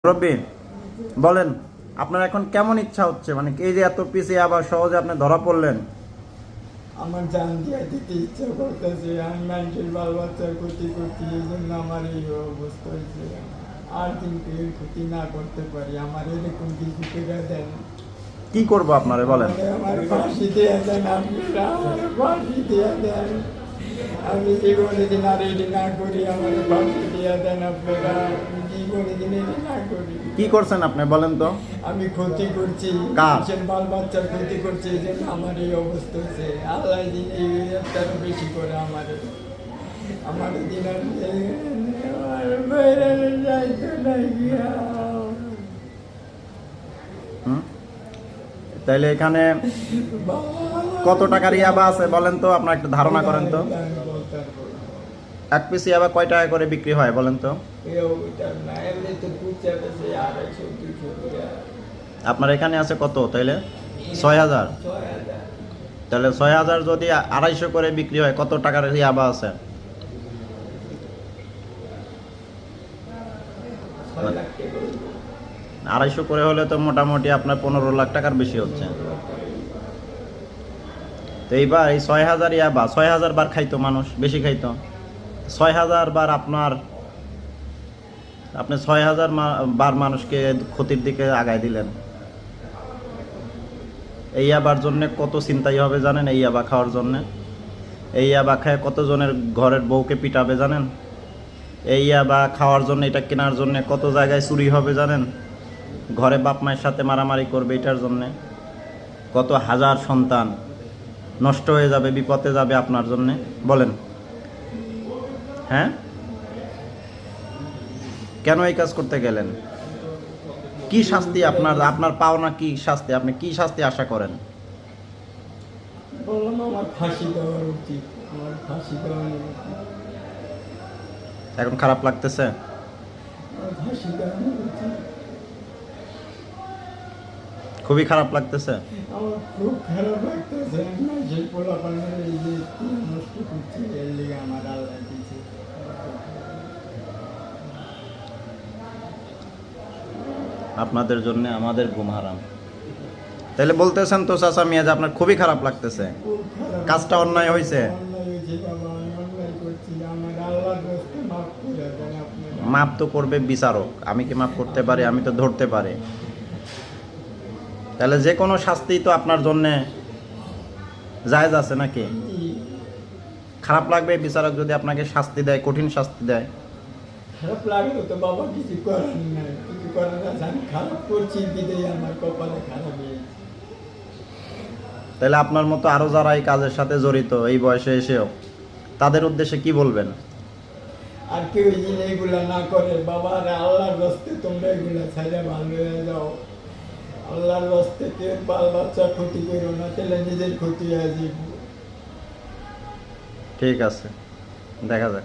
রব্বি, বলেন আপনার এখন কেমন ইচ্ছা হচ্ছে, মানে এই যে এত পিছিয়ে আবার সহজে আপনি ধরা পড়লেন? আমার জান দিয়ে দিতে ইচ্ছা করতেছে। আমি মানুষের বাল বাচ্চার ক্ষতি করছি, এই জন্য আমার এই অবস্থা হয়েছে। আর কিন্তু এর ক্ষতি না করতে পারি, আমার এরকম কিছু করে দেন। কি করব আপনারে বলেন? আমার ফাঁসি দিয়ে দেন আপনারা, আমার ফাঁসি দিয়ে দেন। আমি জীবনে দিন আর এটি না করি, আমার ফাঁসি দিয়ে দেন আপনারা। আমি জীবনে দিন এটি না করি। কি করছেন আপনি বলেন তো? আমি ক্ষতি করছি, কার? মানুষের বাল বাচ্চার ক্ষতি করছি, এই জন্য আমার এই অবস্থা হচ্ছে। আল্লাহ দিন এই তারও বেশি করে আমার দিন আর আমার বাইরে যাইতো না গিয়া। তাইলে এখানে কত টাকার ইয়াবা আছে বলেন তো, আপনার একটু ধারণা করেন তো। আমি বলতে পারবো না। এক পিস ইয়াবা কয় টাকা করে বিক্রি হয় বলেন তো? এও ওইটা না, এমনি তো পুচা বেশি 250-200 টাকা। আপনার এখানে আছে কত তাইলে? 6,000। 6,000, তাহলে 6,000 যদি 250 করে বিক্রি হয়, কত টাকার ইয়াবা আছে? 6 লাখ টাকা। 250 করে হলে তো মোটামুটি আপনার 15 লাখ টাকার বেশি হচ্ছে। তো এইবার এই 6,000 ইয়াবা 6,000 বার খাইতো মানুষ, বেশি খাইতো। 6,000 বার আপনি 6,000 বার মানুষকে ক্ষতির দিকে আগায় দিলেন। এই ইয়াবার জন্য কত চিন্তাই হবে জানেন? এই ইয়াবা খাওয়ার জন্য, এই ইয়াবা খায় কতজনের ঘরের বউকে পিটাবে জানেন? এই ইয়াবা খাওয়ার জন্য, এটা কেনার জন্য কত জায়গায় চুরি হবে জানেন? ঘরে বাপ মায়ের সাথে মারামারি করবে এটার জন্যে। কত হাজার সন্তান নষ্ট হয়ে যাবে, বিপদে যাবে আপনার জন্যে। বলেন, হ্যাঁ? কেন এই কাজ করতে গেলেন? কি শাস্তি আপনার পাওনা? কি শাস্তি, আপনি কি শাস্তি আশা করেন? বললাম আমার ফাঁসি দেওয়ার উচিত, আমার ফাঁসি দেওয়া উচিত, এখন খারাপ লাগতেছে? আমার ফাঁসি দেওয়া উচিত। খুবই খারাপ লাগতেছে। আমার খুব খারাপ লাগতেছে। না সেই পোলাপানের এই যে নষ্ট করছি, এর লিগে আমার আল্লাহ দিচ্ছে। আপনাদের জন্য আমাদের ঘুম হারাম। তাহলে বলতেছেন তো চাচা মিয়া যে আপনার খুবই খারাপ লাগতেছে? খুব খারাপ। কাজটা অন্যায় হয়েছে? অন্যায় হয়েছে বাবা, আমি অন্যায় করছি। আমার আল্লাহর রাস্তায় মাফ করে দেন আপনারা। মাপ তো করবে বিচারক, আমি কি মাপ করতে পারি? আমি তো ধরতে পারি। তাহলে যে কোনো শাস্তি তো আপনার জন্যে জায়েজ আছে নাকি? খারাপ লাগবে বিচারক যদি আপনাকে শাস্তি দেয়, কঠিন শাস্তি দেয়? খারাপ লাগলো তো বাবা, কিছু করার নাই, কিছু করার আছে। আমি খারাপ করছি বিদেয় আমার কপালে খারাপ হয়েছে। তাহলে আপনার মতো আরও যারা এই কাজের সাথে জড়িত এই বয়সে এসেও, তাদের উদ্দেশ্যে কি বলবেন? আর কেউ যদি এগুলা না করে বাবা, আর আল্লাহর রাস্তে তোমরা এগুলা ছাইড়া ভালো হয়ে যাও। আল্লাহর রাস্তে কেউ বাল বাচ্চা ক্ষতি করো না, তাহলে নিজের ক্ষতি হয়ে যাবে। ঠিক আছে, দেখা যাক।